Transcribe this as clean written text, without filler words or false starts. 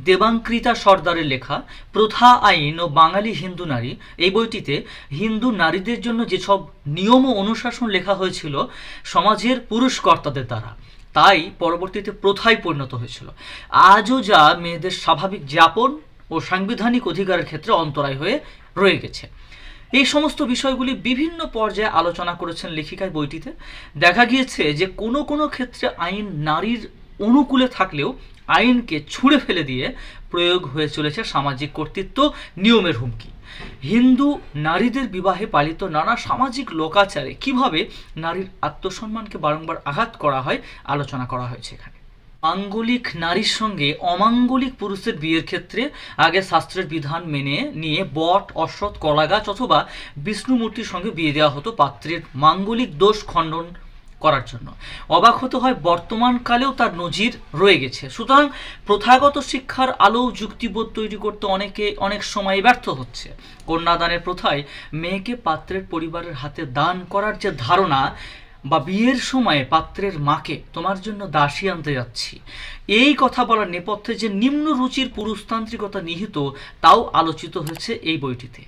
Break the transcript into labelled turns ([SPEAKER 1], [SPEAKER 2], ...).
[SPEAKER 1] দেবাঙ্কৃতা সর্দারের লেখা প্রথা আইন ও বাঙালি হিন্দু নারী, এই বইটিতে হিন্দু নারীদের জন্য যেসব নিয়ম ও অনুশাসন লেখা হয়েছিল সমাজের পুরুষ কর্তাদের দ্বারা, তাই পরবর্তীতে প্রথায় পরিণত হয়েছিল। আজও যা মেয়েদের স্বাভাবিক যাপন ও সাংবিধানিক অধিকারের ক্ষেত্রে অন্তরায় হয়ে রয়ে গেছে। এই সমস্ত বিষয়গুলি বিভিন্ন পর্যায়ে আলোচনা করেছেন লেখিকা বইটিতে। দেখা গিয়েছে যে কোনো কোনো ক্ষেত্রে আইন নারীর অনুকূলে থাকলেও আইনকে ছুঁড়ে ফেলে দিয়ে প্রয়োগ হয়ে চলেছে সামাজিক কর্তৃত্ব নিয়মের হুমকি। হিন্দু নারীদের বিবাহে পালিত নানা সামাজিক লোকাচারে কিভাবে নারীর আত্মসম্মানকে বারংবার আঘাত করা হয় আলোচনা করা হয়েছে এখানে। মাঙ্গলিক নারীর সঙ্গে অমাঙ্গলিক পুরুষের বিয়ের ক্ষেত্রে আগে শাস্ত্রের বিধান মেনে নিয়ে বট, অশ্বত্থ, কলাগাছ অথবা বিষ্ণুমূর্তির সঙ্গে বিয়ে দেওয়া হতো পাত্রের মাঙ্গলিক দোষ খণ্ডন করার জন্য। অবাক হতে হয় বর্তমানকালেও তার নজির রয়ে গেছে। সুতরাং প্রথাগত শিক্ষার আলো যুক্তিবোধ তৈরি করতে অনেক সময় ব্যর্থ হচ্ছে। কন্যাদানের প্রথায় মেয়েকে পাত্রের পরিবারের হাতে দান করার যে ধারণা, বা বিয়ের সময় পাত্রের মাকে তোমার জন্য দাসী আনতে যাচ্ছি, এই কথা বলার নেপথ্যে যে নিম্ন রুচির পুরুষতান্ত্রিকতা নিহিত, তাও আলোচিত হয়েছে এই বইটিতে।